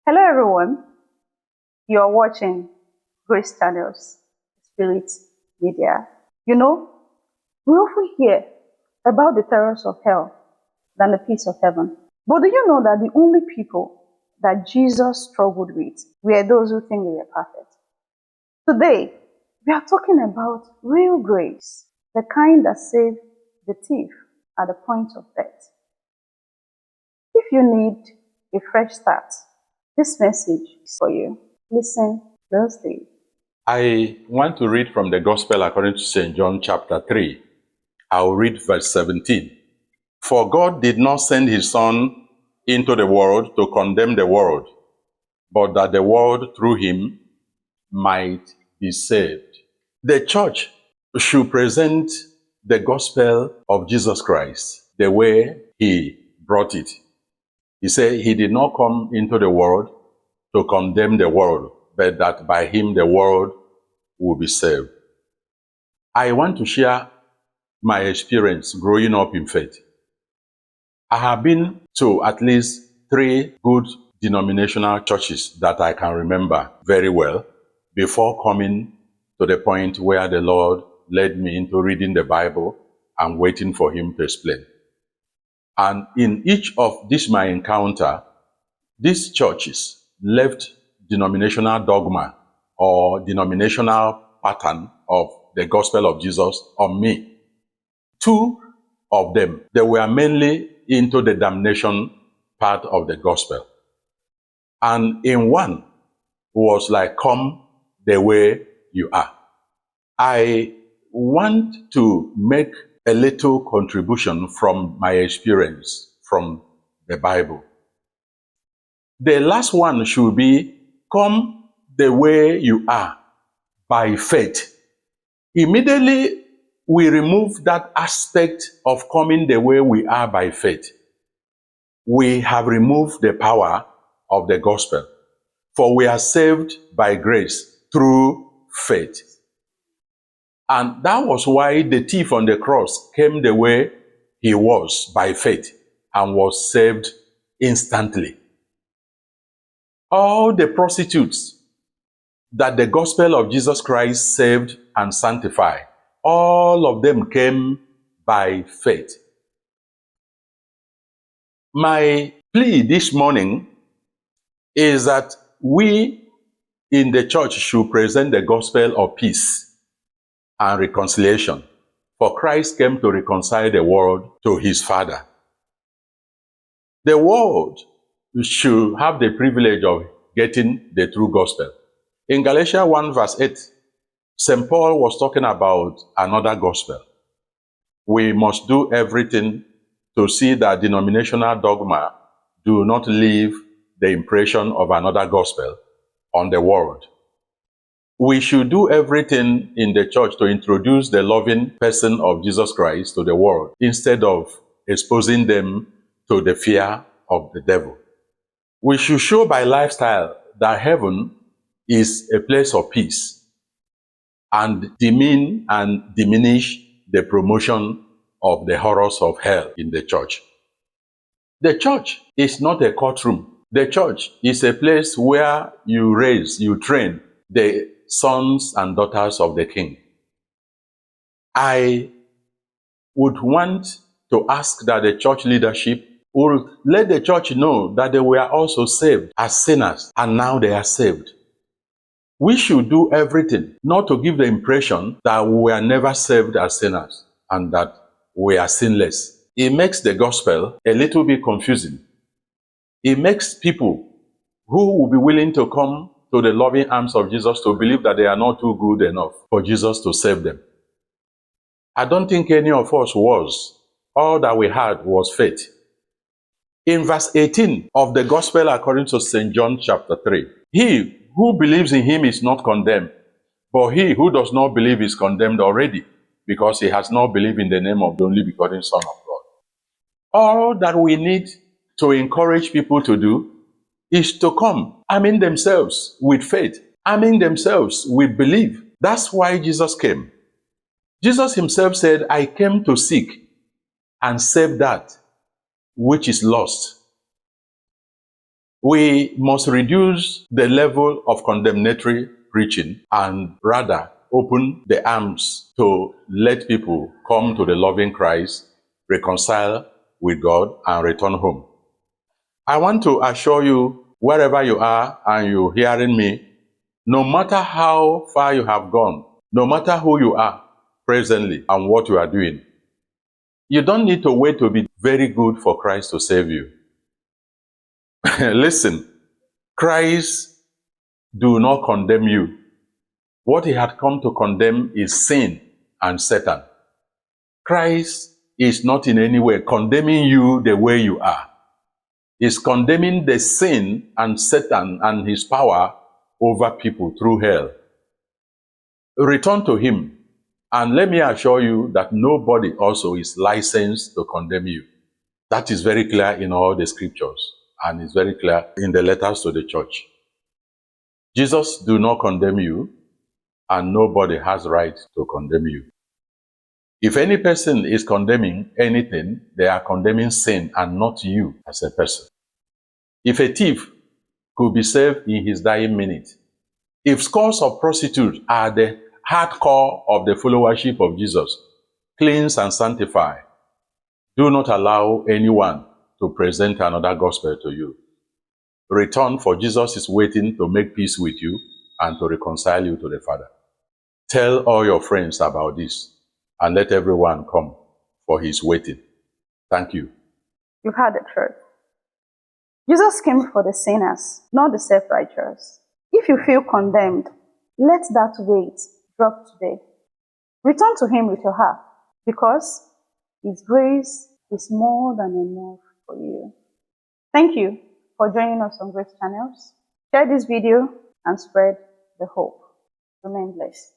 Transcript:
Hello everyone, you are watching Grace Channel's Spirit Media. We often hear about the terrors of hell than the peace of heaven. But do you know that the only people that Jesus struggled with were those who think they were perfect? Today, we are talking about real grace, the kind that saved the thief at the point of death. If you need a fresh start, this message is for you. Listen closely. I want to read from the Gospel according to St. John chapter 3. I'll read verse 17. For God did not send his Son into the world to condemn the world, but that the world through him might be saved. The church should present the gospel of Jesus Christ the way he brought it. He said he did not come into the world to condemn the world, but that by him the world will be saved. I want to share my experience growing up in faith. I have been to at least 3 good denominational churches that I can remember very well before coming to the point where the Lord led me into reading the Bible and waiting for him to explain. And in each of this my encounter, these churches left denominational dogma or denominational pattern of the gospel of Jesus on me. 2 of them, they were mainly into the damnation part of the gospel. And in one was like, come the way you are. I want to make a little contribution from my experience from the Bible. The last one should be, come the way you are by faith. Immediately, we remove that aspect of coming the way we are by faith. We have removed the power of the gospel. For we are saved by grace through faith. And that was why the thief on the cross came the way he was by faith and was saved instantly. All the prostitutes that the gospel of Jesus Christ saved and sanctified, all of them came by faith. My plea this morning is that we in the church should present the gospel of peace and reconciliation. For Christ came to reconcile the world to his Father. The world should have the privilege of getting the true gospel. In Galatians 1 verse 8, St. Paul was talking about another gospel. We must do everything to see that denominational dogma do not leave the impression of another gospel on the world. We should do everything in the church to introduce the loving person of Jesus Christ to the world instead of exposing them to the fear of the devil. We should show by lifestyle that heaven is a place of peace and demean and diminish the promotion of the horrors of hell in the church. The church is not a courtroom. The church is a place where you train the sons and daughters of the King. I would want to ask that the church leadership will let the church know that they were also saved as sinners, and now they are saved. We should do everything not to give the impression that we were never saved as sinners and that we are sinless. It makes the gospel a little bit confusing. It makes people who will be willing to come to the loving arms of Jesus to believe that they are not too good enough for Jesus to save them. I don't think any of us was. All that we had was faith. In verse 18 of the Gospel according to St. John chapter 3, he who believes in him is not condemned, but he who does not believe is condemned already, because he has not believed in the name of the only begotten Son of God. All that we need to encourage people to do is to come, arming themselves with faith, arming themselves with belief. That's why Jesus came. Jesus himself said, I came to seek and save that which is lost. We must reduce the level of condemnatory preaching and rather open the arms to let people come to the loving Christ, reconcile with God, and return home. I want to assure you, wherever you are and you're hearing me, no matter how far you have gone, no matter who you are presently and what you are doing, you don't need to wait to be very good for Christ to save you. Listen, Christ do not condemn you. What he had come to condemn is sin and Satan. Christ is not in any way condemning you the way you are. He's condemning the sin and Satan and his power over people through hell. Return to him, and let me assure you that nobody also is licensed to condemn you. That is very clear in all the scriptures, and it's very clear in the letters to the church. Jesus do not condemn you, and nobody has right to condemn you. If any person is condemning anything, they are condemning sin and not you as a person. If a thief could be saved in his dying minute, if scores of prostitutes are the hardcore of the followership of Jesus, cleanse and sanctify, do not allow anyone to present another gospel to you. Return, for Jesus is waiting to make peace with you and to reconcile you to the Father. Tell all your friends about this and let everyone come, for he is waiting. Thank you. You've heard the truth. Jesus came for the sinners, not the self-righteous. If you feel condemned, let that weight drop today. Return to him with your heart, because his grace is more than enough for you. Thank you for joining us on Grace Channels. Share this video and spread the hope. Remain blessed.